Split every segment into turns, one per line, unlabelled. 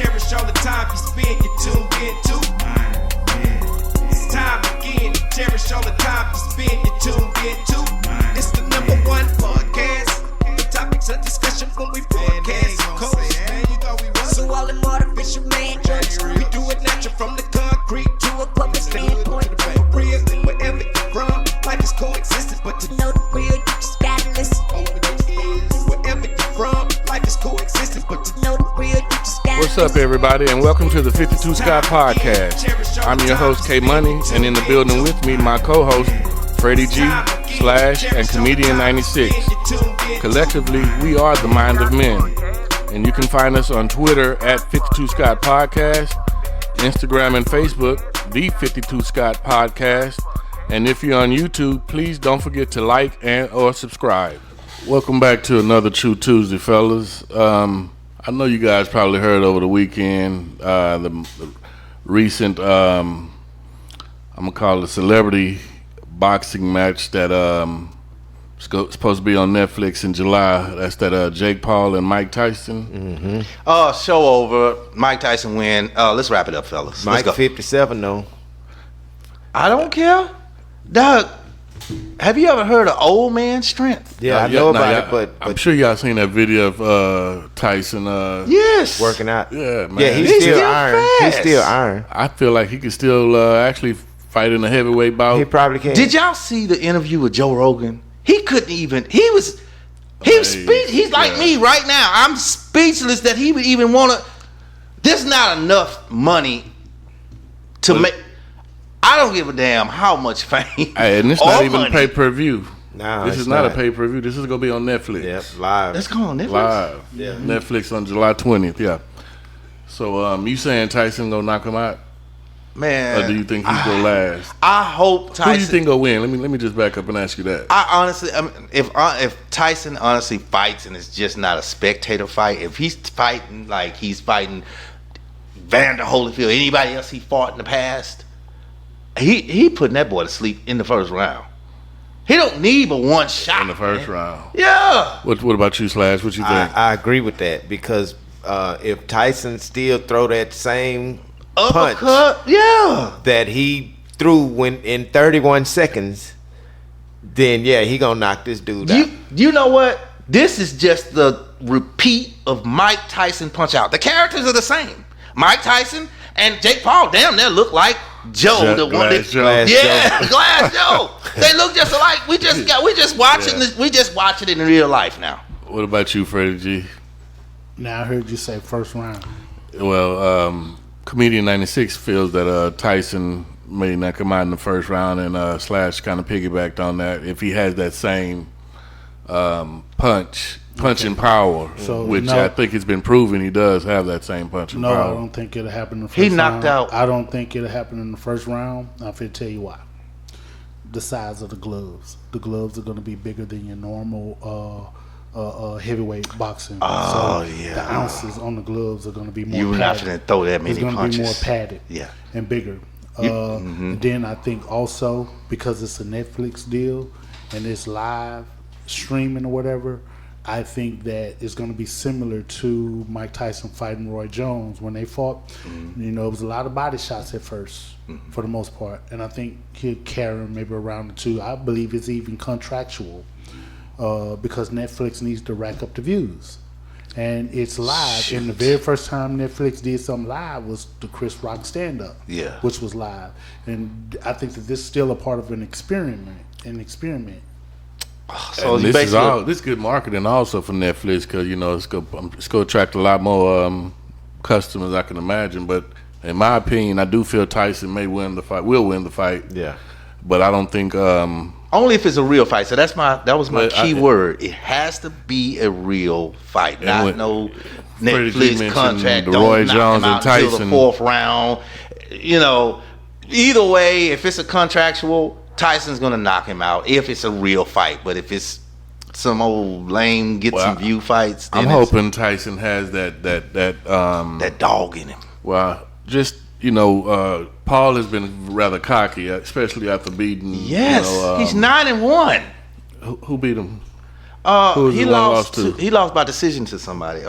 cherish all the time you spend, you tuned in to. It's time again to cherish all the time you spend, you tuned in to. It's the number one podcast. The topics of discussion when we broadcast. So all them artificial man jokes, we do it natural from the concrete to a public standpoint. Real, wherever you're from, life is coexistence, but to know the real, you just gotta listen. Wherever you're from, life is coexistence, but to know the real, you just gotta listen.
What's up, everybody, and welcome to the 52 Scott Podcast. I'm your host, K Money, and in the building with me, my co-host, Freddie G, Slash, and Comedian 96. Collectively, we are the Mind of Men. And you can find us on Twitter at 52 Scott Podcast, Instagram and Facebook, the 52 Scott Podcast. And if you're on YouTube, please don't forget to like and or subscribe. Welcome back to another True Tuesday, fellas. I know you guys probably heard over the weekend the recent, I'm going to call it a celebrity boxing match that supposed to be on Netflix in July. That's that Jake Paul and Mike Tyson.
Mm-hmm. Show over. Mike Tyson win. Let's wrap it up, fellas.
Mike 57 though.
I don't care. Doug, have you ever heard of old man strength?
Yeah, I know about it, but
I'm sure y'all seen that video of Tyson.
Yes,
working out.
Yeah, man.
Yeah, he's still iron.
fast.
He's still iron.
I feel like he could still actually fight in a heavyweight bout.
He probably can.
Did y'all see the interview with Joe Rogan? He couldn't even. He was He's like me right now. I'm speechless that he would even want to. There's not enough money to make. I don't give a damn how much fame.
Hey, and it's not even pay-per-view.
No,
this is not a pay-per-view. This is gonna be on Netflix.
Yep, live.
Let's go on Netflix.
Live.
Yeah.
Netflix on July 20th. Yeah. So you saying Tyson gonna knock him out?
Man,
or do you think he's gonna last?
I hope Tyson.
Who do you think gonna win? Let me just back up and ask you that.
I honestly, if Tyson honestly fights and it's just not a spectator fight, if he's fighting like he's fighting Vander Holyfield, anybody else he fought in the past, he putting that boy to sleep in the first round. He don't need but one shot
in the first round.
Yeah.
What about you, Slash? What you think?
I agree with that because if Tyson still throw that same
uppercut,
punch that he threw when in 31 seconds, then yeah, he gonna knock this dude out.
You know what? This is just the repeat of Mike Tyson Punch Out. The characters are the same. Mike Tyson and Jake Paul, damn, they look like Joe, the one that Glass Joe. They look just alike. We just watching it in real life now.
What about you, Freddie G?
Now I heard you say first round.
Well, Comedian 96 feels that Tyson may not come out in the first round, and Slash kind of piggybacked on that. If he has that same punching power, which I think it's been proven he does have that same punching power.
No, I don't think it'll happen in the first round.
He knocked out.
I don't think it'll happen in the first round. I'm going to tell you why. The size of the gloves. The gloves are going to be bigger than your normal heavyweight boxing.
Oh,
so
yeah.
The ounces on the gloves are going to be more
You're not
padded.
going to throw that many punches.
It's going to be more padded and bigger. Then I think also because it's a Netflix deal and it's live streaming or whatever, I think that it's going to be similar to Mike Tyson fighting Roy Jones when they fought. You know, it was a lot of body shots at first for the most part. And I think he'll carry him maybe around the two. I believe it's even contractual because Netflix needs to rack up the views. And it's live. And the very first time Netflix did something live was the Chris Rock stand-up, which was live. And I think that this is still a part of an experiment.
So this good marketing also for Netflix because it's gonna attract a lot more customers, I can imagine. But in my opinion, I do feel Tyson will win the fight.
Yeah,
but I don't think
only if it's a real fight. So that was my key word. It has to be a real fight, not no Netflix contract.
The Roy Jones and Tyson
until the fourth round. Either way, if it's a contractual, Tyson's gonna knock him out if it's a real fight. But if it's some old lame some view fights, then
I'm hoping Tyson has that
dog in him.
Well, just Paul has been rather cocky, especially after beating.
Yes, he's 9-1.
Who beat him?
He lost by decision to somebody.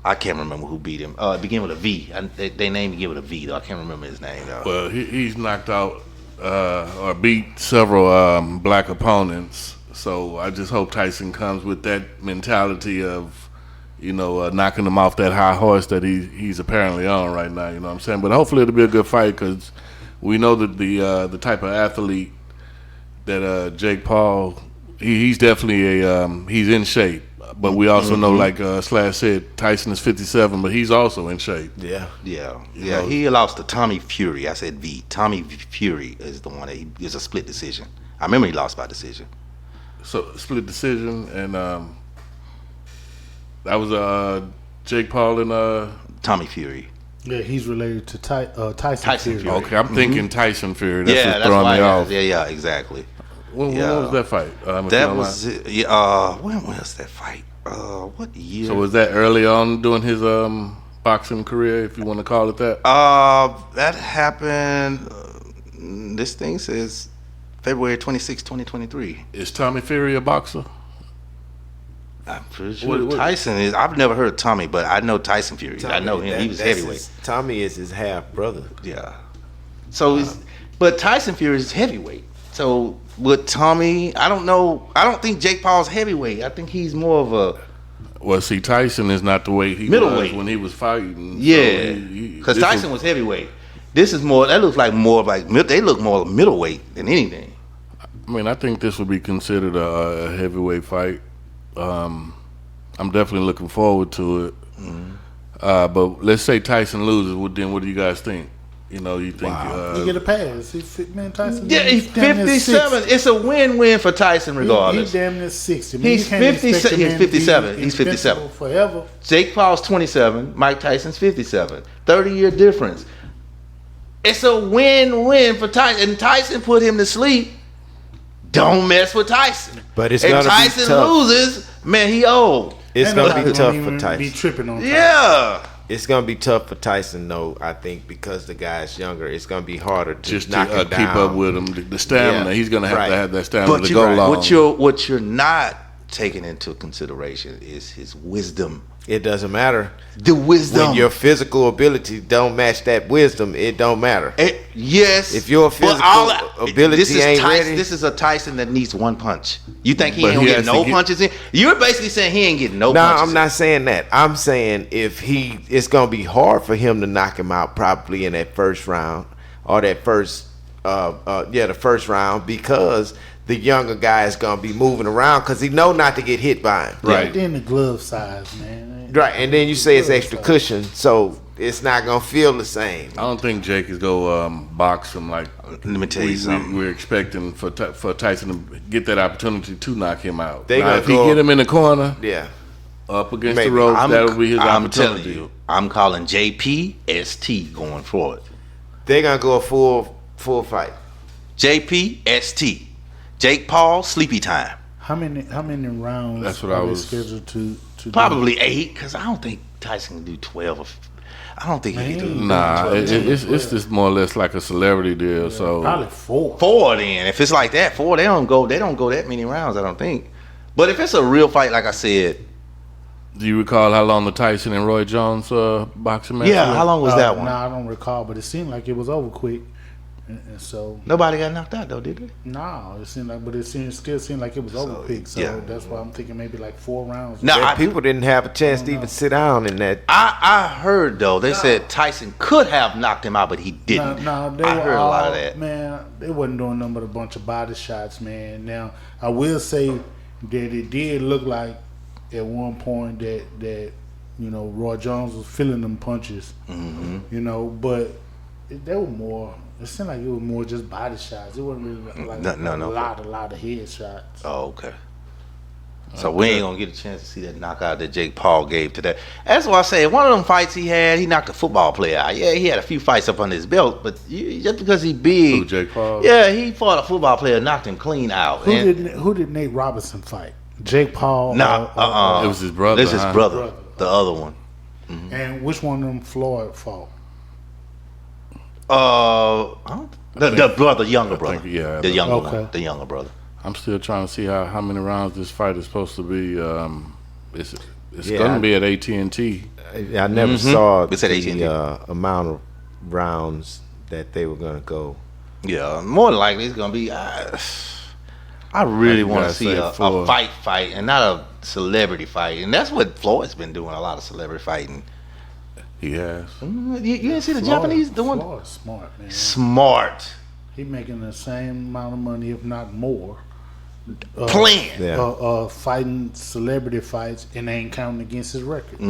I can't remember who beat him. It began with a V. They name begin with a V though. I can't remember his name though.
Well, he's knocked out or beat several black opponents. So I just hope Tyson comes with that mentality of, knocking him off that high horse that he's apparently on right now. You know what I'm saying? But hopefully it'll be a good fight because we know that the type of athlete that Jake Paul, he's definitely he's in shape. But we also know, like Slash said, Tyson is 57, but he's also in shape.
Yeah. He lost to Tommy Fury. I said V. Tommy Fury is the one that it was a split decision. I remember he lost by decision.
So split decision, and that was Jake Paul and
Tommy Fury.
Yeah, he's related to Tyson Fury.
Okay, I'm thinking Tyson Fury. That's what's
that's
throwing
why
me off.
Yeah, exactly.
When was that fight?
That was when was that fight? What year?
So was that early on during his boxing career, if you want to call it that?
That happened. This thing says February 26, 2023.
Is Tommy Fury a boxer?
I'm pretty sure Tyson is. I've never heard of Tommy, but I know Tyson Fury. I know him. He was heavyweight.
Tommy is his half brother.
Yeah. So, but Tyson Fury is heavyweight. So with Tommy, I don't know. I don't think Jake Paul's heavyweight. I think he's more of a.
Well, see, Tyson is not the weight he was when he was fighting.
Yeah, because Tyson was heavyweight. This is more. That looks like more like they look more middleweight than anything.
I mean, I think this would be considered a heavyweight fight. I'm definitely looking forward to it. But let's say Tyson loses. Well, then what do you guys think? You think
you get a pass. Tyson.
Yeah, he's 57. It's a win-win for Tyson, regardless.
He's damn near 60.
He's 57. He's 57. He's 57
forever.
Jake Paul's 27. Mike Tyson's 57. 30-year difference. It's a win-win for Tyson. And Tyson put him to sleep. Don't mess with Tyson.
But it's
if
gonna
Tyson
be tough.
loses, man, he old.
It's gonna be tough for Tyson.
Be tripping on Tyson.
Yeah.
It's gonna be tough for Tyson, though. I think because the guy's younger, it's gonna be harder to
just
knock him
keep
down.
up with him. The stamina, he's gonna have to have that stamina
But
to go long.
what you're not taking into consideration is his wisdom.
It doesn't matter.
The wisdom.
When your physical ability don't match that wisdom, it don't matter.
Yes.
If your physical ability ain't ready,
this is a Tyson that needs one punch. You think he ain't get no punches in? You're basically saying he ain't getting no punches.
No, I'm not saying that. I'm saying it's gonna be hard for him to knock him out probably in that first round or that the first round because the younger guy is gonna be moving around because he know not to get hit by him.
Right. Then the glove size, man.
Right, and then you say it's extra cushion, so it's not gonna feel the same.
I don't think Jake is gonna box him like.
Let me tell you something.
We're expecting for Tyson to get that opportunity to knock him out.
If
he get him in the corner, up against
Maybe.
the ropes, that'll be his
I'm
opportunity.
telling you, I'm calling JPST going forward.
They're gonna go a full fight.
JPST. Jake Paul, sleepy time.
How many rounds?
That's what I was
scheduled to
probably 8, because I don't think Tyson can do 12. I don't think he can do.
Nah, it's just more or less like a celebrity deal.
Yeah,
so
probably 4.
4 then. If it's like that, 4, they don't go that many rounds, I don't think. But if it's a real fight, like I said.
Do you recall how long the Tyson and Roy Jones boxing match?
Yeah, how long was that one?
Nah, I don't recall, but it seemed like it was over quick. And so
nobody got knocked out though, did they?
No, it seemed like, but it still seemed like it was over quick. So that's why I'm thinking maybe like 4 rounds.
No, people didn't have a chance to even sit down in that.
I heard though they said Tyson could have knocked him out, but he didn't.
No,
I heard a lot of that.
Man, they wasn't doing nothing but a bunch of body shots, man. Now I will say that it did look like at one point that Roy Jones was feeling them punches. But they were more. It seemed like it was more just body shots. It wasn't really like a lot of head shots.
Oh, okay. So we ain't gonna get a chance to see that knockout that Jake Paul gave to that. That's why I say one of them fights he had, he knocked a football player out. Yeah, he had a few fights up on his belt, but just because he big,
Jake Paul.
Yeah, he fought a football player, knocked him clean out.
Who did Nate Robinson fight? Jake Paul?
It was his brother.
It's his brother, the other one.
Mm-hmm. And which one of them Floyd fought?
The younger brother. The younger one. The younger brother.
I'm still trying to see how many rounds this fight is supposed to be. It's gonna be at AT&T.
I never saw
It's at AT&T.
the amount of rounds that they were gonna go.
Yeah, more than likely it's gonna be. I really want to see a fight, and not a celebrity fight, and that's what Floyd's been doing, a lot of celebrity fighting.
He has.
You didn't see the Japanese doing?
Floyd's smart, man.
Smart.
He making the same amount of money, if not more.
Plan.
Yeah.
Fighting celebrity fights, and they ain't counting against his record.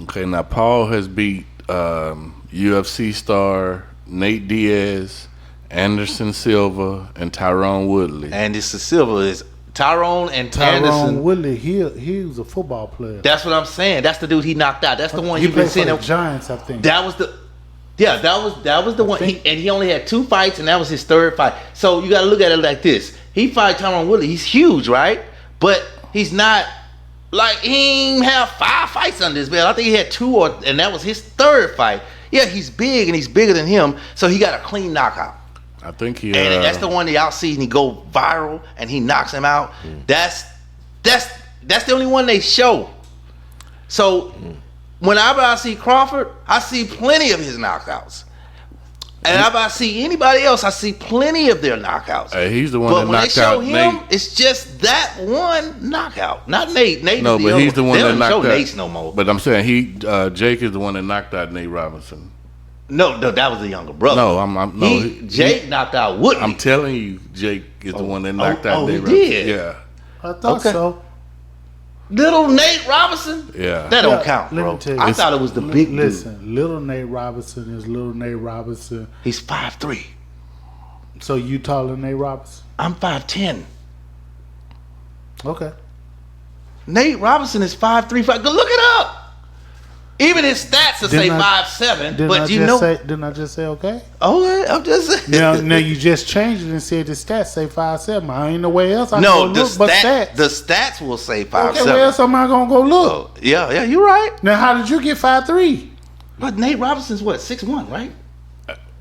Okay, now Paul has beat UFC star Nate Diaz, Anderson Silva, and Tyrone Woodley.
Anderson Silva is Tyrone and
Tyrone
Anderson.
Woodley, he was a football player.
That's what I'm saying. That's the dude he knocked out. That's the one
he
you've been
played
seeing.
for the Giants, I think.
That was the. Yeah, that was the one. He only had 2 fights, and that was his 3rd fight. So you got to look at it like this. He fought Tyrone Woodley. He's huge, right? But he's not like he ain't have 5 fights under his belt. I think he had 2, and that was his 3rd fight. Yeah, he's big, and he's bigger than him, so he got a clean knockout.
I think he.
And that's the one that y'all see, and he go viral, and he knocks him out. That's the only one they show. So whenever I see Crawford, I see plenty of his knockouts. And if I see anybody else, I see plenty of their knockouts.
Hey, he's the one
but
that
when
knocked
they show
out
him,
Nate.
it's just that one knockout, not Nate. Nate
No,
is
but he's the one
they
that
don't
knocked
show
out.
Nate's no more.
But I'm saying Jake is the one that knocked out Nate Robinson.
No, that was the younger brother.
No,
Jake knocked out Woodley.
I'm telling you, Jake is the one that knocked out Nate
he
Robinson.
did?
Yeah.
I thought
Okay.
so.
Little Nate Robinson.
Yeah.
That don't
Yeah,
count,
let me
bro.
tell you.
I thought it was the big dude.
Listen, little Nate Robinson is little Nate Robinson.
He's 5'3".
So you taller than Nate Robinson?
I'm 5'10".
Okay.
Nate Robinson is 5'3". Go look it up. Even his stats will say
Didn't I-
5'7",
Didn't
but
I
you
just
know.
say? Didn't I just say okay?
Oh, I'm just saying.
Now you just changed it and said the stats say 5'7". I ain't no way else I
No,
can
the
go look but
stats.
stats.
The stats will say 5'7".
Okay, where else am I gonna go look?
Oh, yeah, you're right.
Now how did you get 5'3"?
But Nate Robinson's what, 6'1", right?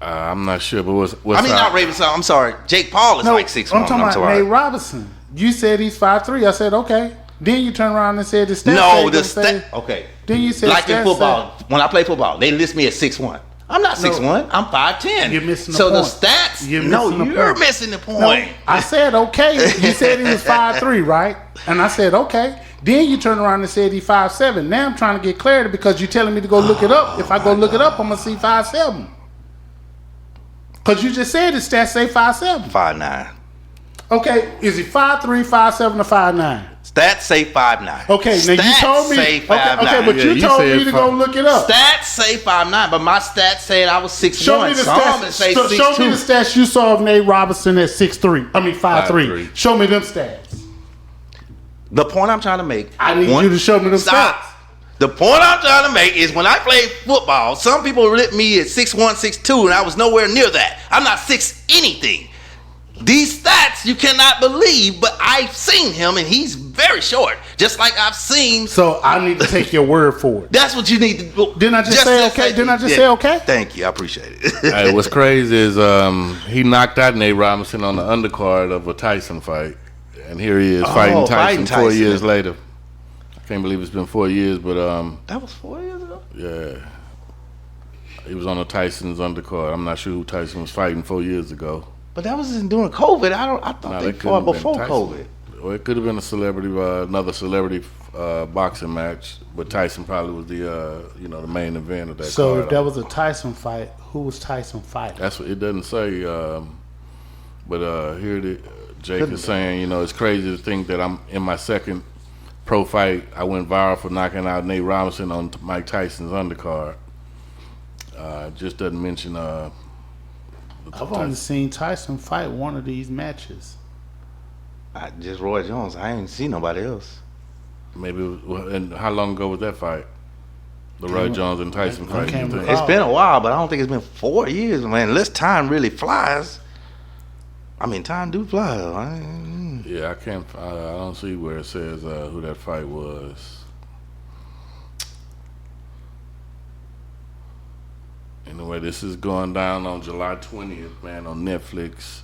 I'm not sure, but what's
I mean, not Ravenson. I'm sorry. Jake Paul is like 6'1".
I'm talking about
sorry.
Nate Robinson. You said he's 5'3". I said okay. Then you turn around and said the stats.
No,
say
the
them say-
stat. Okay.
Then you said
like in
stats
football, when I play football, they list me at 6'1". I'm not 6'1". I'm 5'10".
You're missing the
so
point.
the stats.
You're
no,
missing the
you're
point.
missing the point.
No, I said okay. You said he was 5'3", right? And I said okay. Then you turn around and said he's 5'7". Now I'm trying to get clarity because you're telling me to go look it up. If I go look it up, I'm gonna see 5'7". Because you just said the stats say 5'7".
5'9".
Okay, is he 5'3", 5'7", or 5'9"?
Stats say 5'9".
Okay, now you
Stats
told me.
say 5'9".
Okay, but
Yeah,
you
you
told
said
me to go look it up.
Stats say 5'9", but my stats said I was 6'1".
Show me the
so I'm gonna
stats.
say
Show me the
6'2".
stats you saw of Nate Robinson at 6'3". I mean 5'3".
5'3".
Show me them stats.
The point I'm trying to make.
I need you to show me them
Stop.
stats.
The point I'm trying to make is when I played football, some people lit me at 6'1", 6'2", and I was nowhere near that. I'm not 6 anything. These stats you cannot believe, but I've seen him, and he's very short. Just like I've seen.
So I need to take your word for it.
That's what you need to do.
Didn't I just say okay? Didn't I just say okay?
Thank you. I appreciate it.
Hey, what's crazy is he knocked out Nate Robinson on the undercard of a Tyson fight, and here he is fighting Tyson 4 years later. I can't believe it's been 4 years, but
That was 4 years ago?
yeah, he was on a Tyson's undercard. I'm not sure who Tyson was fighting 4 years ago.
But that was during COVID. I thought they fought before COVID.
Well, it could have been a celebrity, another celebrity boxing match, but Tyson probably was the the main event of that.
So
card.
if that was a Tyson fight, who was Tyson fighting?
That's what it doesn't say. But here Jake is saying, it's crazy to think that I'm in my second pro fight. I went viral for knocking out Nate Robinson on Mike Tyson's undercard. Just doesn't mention.
I've only seen Tyson fight one of these matches.
Just Roy Jones. I ain't seen nobody else.
Maybe. And how long ago was that fight? The Roy Jones and Tyson fight.
can't
you think?
recall.
It's been a while, but I don't think it's been 4 years, man. Unless time really flies. I mean, time do fly. Though.
Yeah, I can't. I don't see where it says who that fight was. Anyway, this is going down on July 20th, man, on Netflix.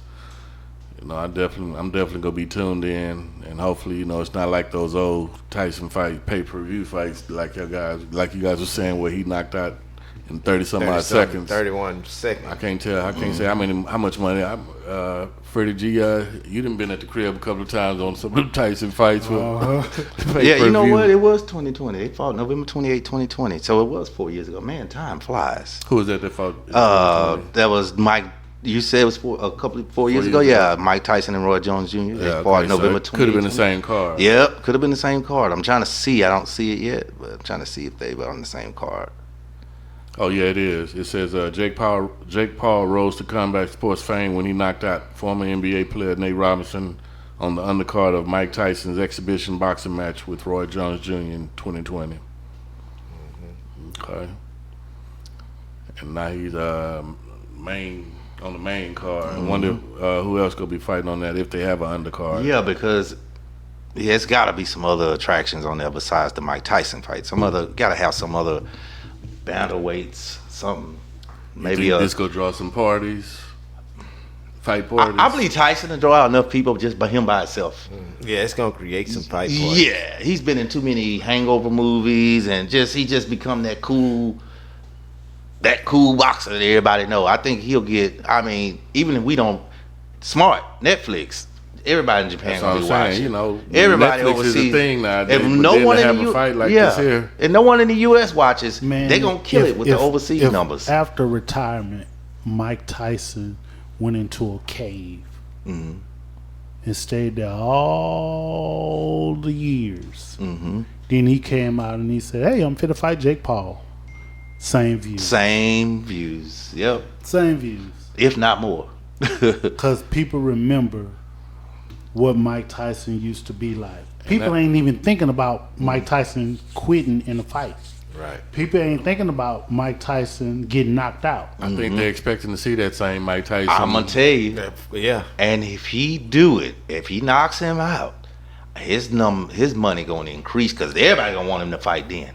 I'm definitely gonna be tuned in, and hopefully, it's not like those old Tyson fight pay-per-view fights like you guys were saying, where he knocked out in 30-some odd seconds.
31 seconds.
I can't say how much money. Freddie G, you done been at the crib a couple of times on some of the Tyson fights.
Yeah, you know what? It was 2020. They fought November 28, 2020. So it was 4 years ago. Man, time flies.
Who was that fought?
That was Mike. You said it was 4 years ago? Yeah, Mike Tyson and Roy Jones Jr. They fought November 28.
Could have been the same card.
Yep, could have been the same card. I'm trying to see. I don't see it yet, but I'm trying to see if they were on the same card.
Oh yeah, it is. It says Jake Paul rose to combat sports fame when he knocked out former NBA player Nate Robinson on the undercard of Mike Tyson's exhibition boxing match with Roy Jones Jr. in 2020. Okay. And now he's on the main card. I wonder who else gonna be fighting on that if they have an undercard.
Yeah, because it's got to be some other attractions on there besides the Mike Tyson fight. Got to have some other bantamweights, something. Maybe
this go draw some fight parties.
I believe Tyson will draw out enough people just by him by itself.
Yeah, it's gonna create some fight parties.
Yeah, he's been in too many hangover movies, and he just become that cool boxer that everybody know. I think he'll get. I mean, even if we don't, smart Netflix. Everybody in Japan gonna be watching. Everybody
Netflix
overseas.
Is a thing nowadays.
If no one in the
fight like this here,
and no one in the U.S. watches,
Man,
they gonna kill it with the overseas numbers.
After retirement, Mike Tyson went into a cave and stayed there all the years. Then he came out and he said, "Hey, I'm fit to fight Jake Paul." Same views. Yep. Same views.
If not more.
Because people remember what Mike Tyson used to be like. People ain't even thinking about Mike Tyson quitting in a fight.
Right.
People ain't thinking about Mike Tyson getting knocked out.
I think they're expecting to see that same Mike Tyson.
I'm gonna tell you.
Yeah.
And if he do it, if he knocks him out, his money gonna increase because everybody gonna want him to fight then.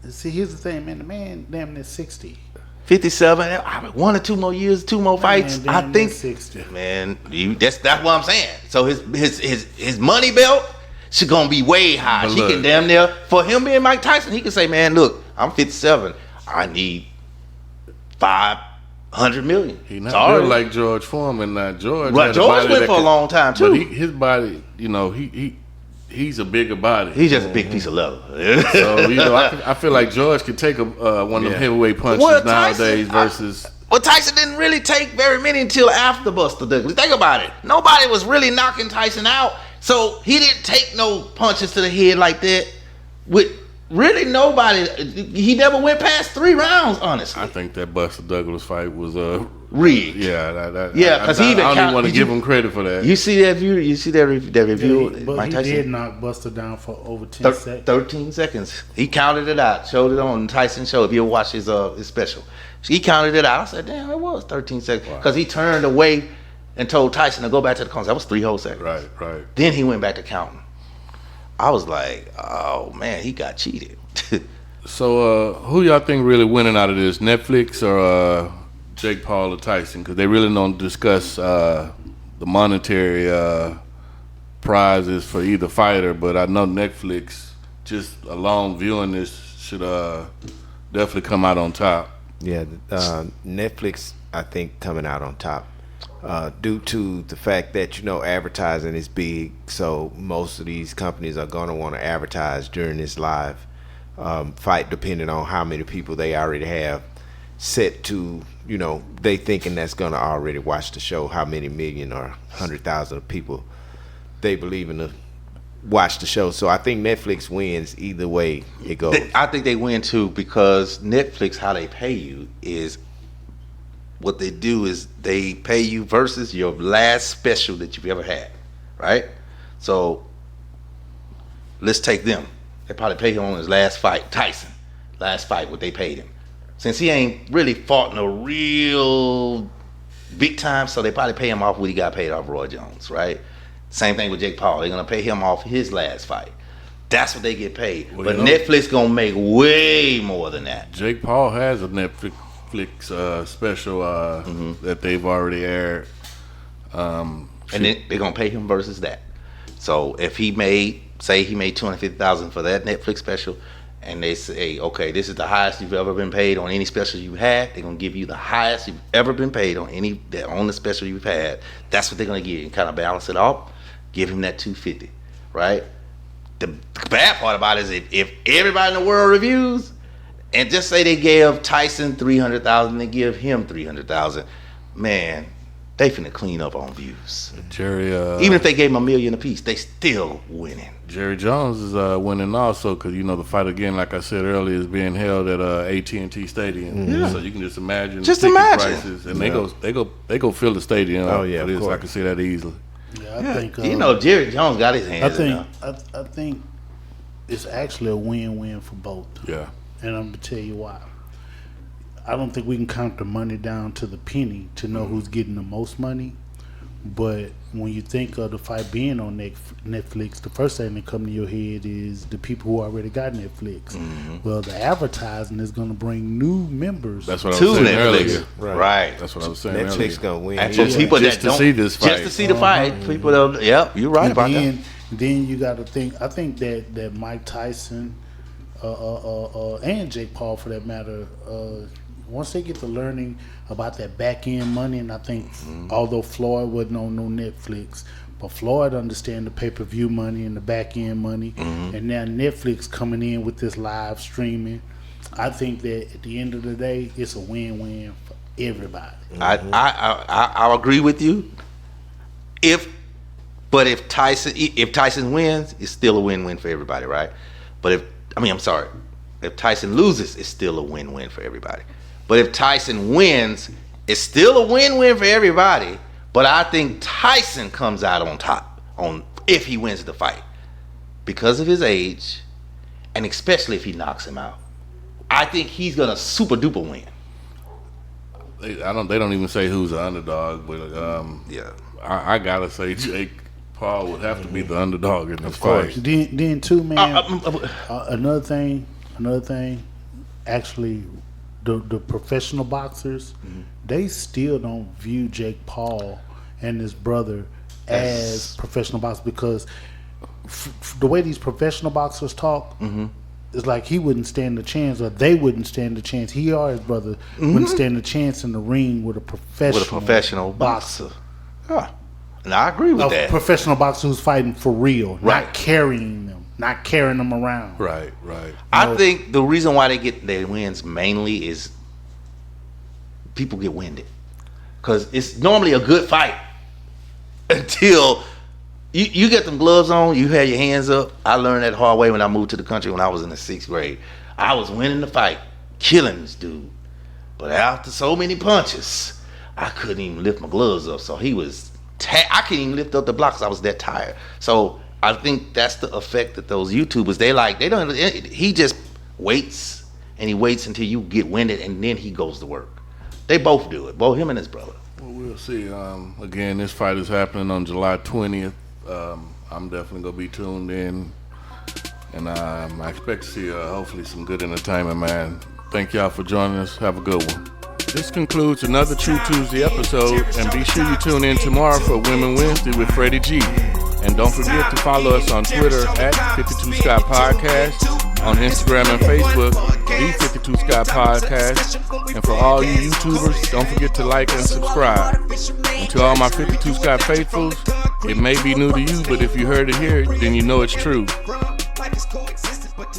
See, here's the thing, man. The man damn near 60.
57, 1 or 2 more years, 2 more fights.
Man,
I think
60.
Man, that's what I'm saying. So his money belt should gonna be way high. He can damn near, for him being Mike Tyson, he can say, man, look, I'm 57. I need $500 million.
He not real like George Foreman. Now George went
for a long time too.
But his body, he's a bigger body.
He's just a big piece of leather.
So I feel like George could take one of them heavyweight punches nowadays versus.
Tyson didn't really take very many until after Buster Douglas. Think about it. Nobody was really knocking Tyson out, so he didn't take no punches to the head like that. With really nobody, he never went past 3 rounds. Honestly,
I think that Buster Douglas fight was
rigged.
Yeah,
because he even
I don't even want to give him credit for that.
You see that view? You see that review?
But
Mike
he
Tyson
did knock Buster down for over 10 seconds.
13 seconds. He counted it out. Showed it on Tyson show. If you watch his special, he counted it out. I said, damn, it was 13 seconds because he turned away and told Tyson to go back to the corner. That was 3 whole seconds.
Right.
Then he went back to counting. I was like, oh man, he got cheated.
So who y'all think really winning out of this? Netflix or Jake Paul or Tyson? Because they really don't discuss the monetary prizes for either fighter. But I know Netflix, just alone viewing this, should definitely come out on top.
Yeah, Netflix, I think, coming out on top. Due to the fact that advertising is big, so most of these companies are going to want to advertise during this live fight, depending on how many people they already have set to, they thinking that's going to already watch the show, how many million or 100,000 people they believe in to watch the show. So I think Netflix wins either way it goes.
I think they win too, because Netflix, how they pay you is, what they do is they pay you versus your last special that you've ever had, right? So let's take them. They probably paid him on his last fight, Tyson. Last fight, what they paid him. Since he ain't really fought no real big time, so they probably pay him off what he got paid off Roy Jones, right? Same thing with Jake Paul. They're going to pay him off his last fight. That's what they get paid.
Well,
but Netflix going to make way more than that.
Jake Paul has a Netflix special that they've already aired
and then they're gonna pay him versus that. So if he made $250,000 for that Netflix special, and they say, okay, this is the highest you've ever been paid on any special you've had, they're gonna give you the highest you've ever been paid on the special you've had. That's what they're gonna give you, and kind of balance it off. Give him that $250, right? The bad part about it is if everybody in the world reviews, and just say they gave Tyson $300,000, they give him $300,000, man, they finna clean up on views.
Jerry,
even if they gave him $1 million apiece, they still winning.
Jerry Jones is winning also because the fight again, like I said earlier, is being held at AT&T Stadium.
Yeah.
So you can just imagine prices, and they go fill the stadium.
Oh yeah,
of course. I can see that easily.
Yeah, I think
Jerry Jones got his hands.
I think it's actually a win-win for both.
Yeah,
and I'm gonna tell you why. I don't think we can count the money down to the penny to know who's getting the most money. But when you think of the fight being on Netflix, the first thing that comes to your head is the people who already got Netflix. Mm-hmm. Well, the advertising is going to bring new members.
That's what I was saying
Netflix.
earlier.
Right.
That's what I was saying
Netflix
earlier.
going to win.
Actually, people
just
that
to see this fight.
Just to see the fight. People that, yep, you're right about that.
Then you got to think, I think that Mike Tyson and Jake Paul, for that matter, once they get to learning about that back end money, and I think although Floyd wasn't on no Netflix, but Floyd understand the pay-per-view money and the back end money, and now Netflix coming in with this live streaming, I think that at the end of the day, it's a win-win for everybody.
I agree with you. If Tyson wins, it's still a win-win for everybody, right? But if Tyson loses, it's still a win-win for everybody. But if Tyson wins, it's still a win-win for everybody. But I think Tyson comes out on top if he wins the fight because of his age, and especially if he knocks him out. I think he's gonna super duper win.
They don't even say who's the underdog, but
yeah,
I gotta say Jake Paul would have to be the underdog in this fight.
Then too, man. Another thing. Actually, the professional boxers, they still don't view Jake Paul and his brother as professional boxers because the way these professional boxers talk. It's like he wouldn't stand a chance, or they wouldn't stand a chance. He or his brother wouldn't stand a chance in the ring with a professional boxer.
Huh. And I agree with that.
A professional boxer who's fighting for real,
right.
not carrying them around.
Right.
I think the reason why they get their wins mainly is people get winded. Because it's normally a good fight until you get them gloves on, you have your hands up. I learned that the hard way when I moved to the country when I was in the 6th grade. I was winning the fight, killing this dude. But after so many punches, I couldn't even lift my gloves up. So he was, I couldn't even lift up the blocks. I was that tired. So I think that's the effect that those YouTubers, he just waits, and he waits until you get winded, and then he goes to work. They both do it, both him and his brother.
Well, we'll see. Again, this fight is happening on July 20th. I'm definitely going to be tuned in, and I expect to see hopefully some good entertainment, man. Thank y'all for joining us. Have a good one. This concludes another True Tuesday episode, and be sure you tune in tomorrow for Women Wednesday with Freddie G. And don't forget to follow us on Twitter at 52 Scott Podcast, on Instagram and Facebook, the 52 Scott Podcast. And for all you YouTubers, don't forget to like and subscribe. And to all my 52 Scott faithfuls, it may be new to you, but if you heard it here, then you know it's true.
Like it's coexistence, but